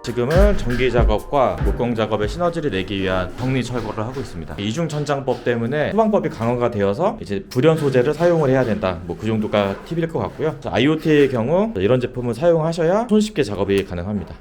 지금은 전기 작업과 목공 작업의 시너지를 내기 위한 정리 철거를 하고 있습니다. 이중 천장법 때문에 소방법이 강화가 되어서 이제 불연 소재를 사용을 해야 된다. 뭐 그 정도가 팁일 것 같고요. IoT의 경우 이런 제품을 사용하셔야 손쉽게 작업이 가능합니다.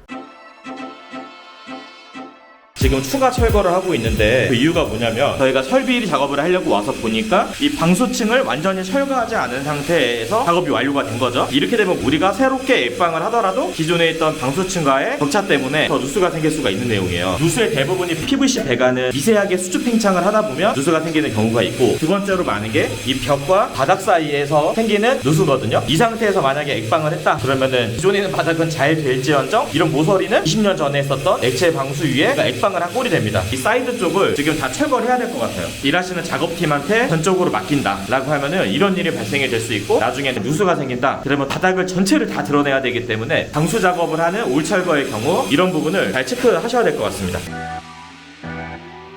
지금 추가 철거를 하고 있는데 그 이유가 뭐냐면 저희가 설비 작업을 하려고 와서 보니까 이 방수층을 완전히 철거하지 않은 상태에서 작업이 완료가 된 거죠. 이렇게 되면 우리가 새롭게 액방을 하더라도 기존에 있던 방수층과의 격차 때문에 더 누수가 생길 수가 있는 내용이에요. 누수의 대부분이 PVC 배관은 미세하게 수축 팽창을 하다 보면 누수가 생기는 경우가 있고, 두 번째로 많은 게 이 벽과 바닥 사이에서 생기는 누수거든요. 이 상태에서 만약에 액방을 했다 그러면은 기존에 있는 바닥은 잘 될지언정 이런 모서리는 20년 전에 썼던 액체 방수 위에 액방 한 꼴이 됩니다. 이 사이드 쪽을 지금 다 철거를 해야 될 것 같아요. 일하시는 작업팀한테 전적으로 맡긴다 라고 하면은 이런 일이 발생이 될 수 있고, 나중에는 누수가 생긴다 그러면 바닥을 전체를 다 드러내야 되기 때문에 방수 작업을 하는 올 철거의 경우 이런 부분을 잘 체크하셔야 될 것 같습니다.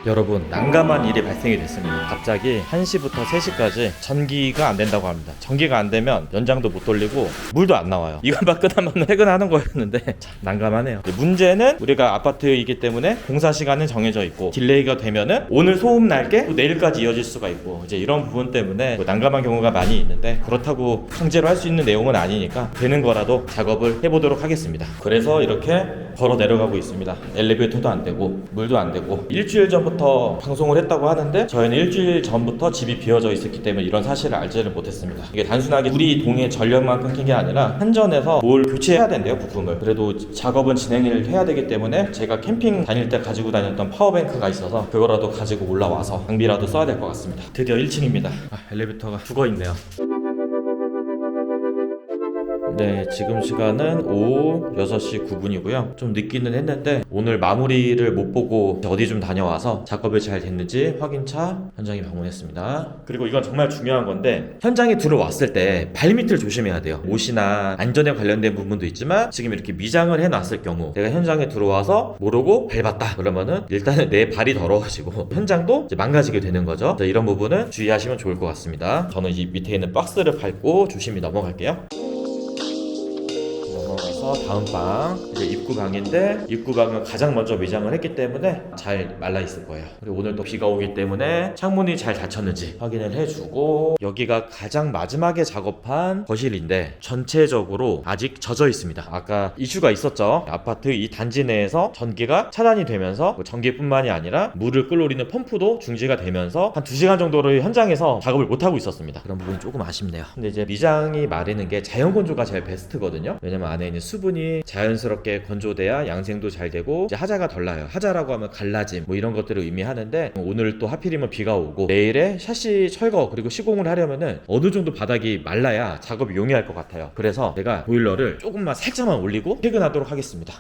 여러분, 난감한 일이 발생이 됐습니다. 갑자기 1시부터 3시까지 전기가 안 된다고 합니다. 전기가 안 되면 연장도 못 돌리고 물도 안 나와요. 이것만 끝나면 퇴근하는 거였는데 참 난감하네요. 문제는 우리가 아파트이기 때문에 공사 시간은 정해져 있고, 딜레이가 되면은 오늘 소음 날게 또 내일까지 이어질 수가 있고, 이제 이런 부분 때문에 난감한 경우가 많이 있는데, 그렇다고 강제로 할 수 있는 내용은 아니니까 되는 거라도 작업을 해보도록 하겠습니다. 그래서 이렇게 걸어 내려가고 있습니다. 엘리베이터도 안 되고 물도 안 되고, 일주일 전부터 방송을 했다고 하는데 저희는 일주일 전부터 집이 비어져 있었기 때문에 이런 사실을 알지를 못했습니다. 이게 단순하게 우리 동의 전력만 끊긴 게 아니라 한전에서 뭘 교체해야 된대요, 부품을. 그래도 작업은 진행을 해야 되기 때문에 제가 캠핑 다닐 때 가지고 다녔던 파워뱅크가 있어서 그거라도 가지고 올라와서 장비라도 써야 될 것 같습니다. 드디어 1층입니다. 엘리베이터가 죽어있네요. 네, 지금 시간은 오후 6시 9분이고요. 좀 늦기는 했는데 오늘 마무리를 못 보고 어디 좀 다녀와서 작업이 잘 됐는지 확인차 현장에 방문했습니다. 그리고 이건 정말 중요한 건데, 현장에 들어왔을 때 발밑을 조심해야 돼요. 옷이나 안전에 관련된 부분도 있지만 지금 이렇게 미장을 해놨을 경우 내가 현장에 들어와서 모르고 밟았다 그러면은 일단은 내 발이 더러워지고 현장도 이제 망가지게 되는 거죠. 이런 부분은 주의하시면 좋을 것 같습니다. 저는 이 밑에 있는 박스를 밟고 조심히 넘어갈게요. 다음 방, 이제 입구방인데 입구방은 가장 먼저 미장을 했기 때문에 잘 말라 있을 거예요. 그리고 오늘 또 비가 오기 때문에 창문이 잘 닫혔는지 확인을 해주고, 여기가 가장 마지막에 작업한 거실인데 전체적으로 아직 젖어 있습니다. 아까 이슈가 있었죠. 아파트 이 단지 내에서 전기가 차단이 되면서 전기뿐만이 아니라 물을 끌어올리는 펌프도 중지가 되면서 한 2시간 정도를 현장에서 작업을 못하고 있었습니다. 그런 부분이 조금 아쉽네요. 근데 이제 미장이 마르는 게 자연 건조가 제일 베스트거든요. 왜냐면 안에 있는 수분이 자연스럽게 건조돼야 양생도 잘 되고 이제 하자가 덜 나요. 하자라고 하면 갈라짐 뭐 이런 것들을 의미하는데, 오늘 또 하필이면 비가 오고 내일에 샤시 철거 그리고 시공을 하려면은 어느 정도 바닥이 말라야 작업이 용이할 것 같아요. 그래서 제가 보일러를 조금만 살짝만 올리고 퇴근하도록 하겠습니다.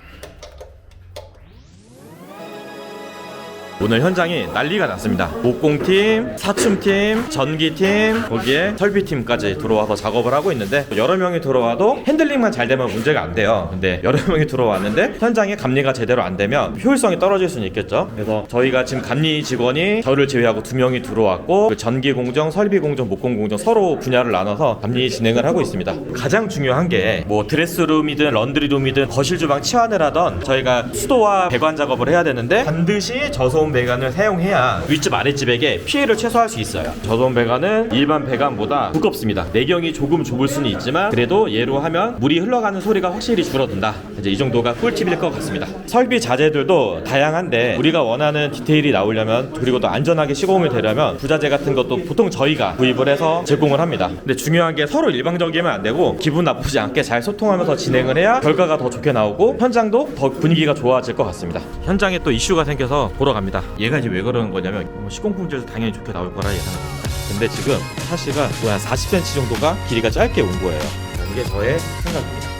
오늘 현장이 난리가 났습니다. 목공팀, 사춤팀, 전기팀, 거기에 설비팀까지 들어와서 작업을 하고 있는데, 여러 명이 들어와도 핸들링만 잘 되면 문제가 안 돼요. 근데 여러 명이 들어왔는데 현장에 감리가 제대로 안 되면 효율성이 떨어질 수는 있겠죠. 그래서 저희가 지금 감리 직원이 저를 제외하고 2명이 들어왔고, 그 전기공정, 설비공정, 목공공정 서로 분야를 나눠서 감리 진행을 하고 있습니다. 가장 중요한 게 뭐 드레스룸이든 런드리룸이든 거실 주방 치환을 하던 저희가 수도와 배관 작업을 해야 되는데, 반드시 저소음 배관을 사용해야 윗집 아랫집에게 피해를 최소화할 수 있어요. 저소음 배관은 일반 배관보다 두껍습니다. 내경이 조금 좁을 수는 있지만 그래도 얘로 하면 물이 흘러가는 소리가 확실히 줄어든다. 이제 이 정도가 꿀팁일 것 같습니다. 설비 자재들도 다양한데 우리가 원하는 디테일이 나오려면, 그리고 또 안전하게 시공이 되려면 부자재 같은 것도 보통 저희가 구입을 해서 제공을 합니다. 근데 중요한 게 서로 일방적이면 안 되고 기분 나쁘지 않게 잘 소통하면서 진행을 해야 결과가 더 좋게 나오고 현장도 더 분위기가 좋아질 것 같습니다. 현장에 또 이슈가 생겨서 보러 갑니다. 얘가 이제 왜 그러는 거냐면 시공 품질도 당연히 좋게 나올 거라 예상합니다. 근데 지금 샤시가 한 40cm 정도가 길이가 짧게 온 거예요. 이게 저의 생각입니다.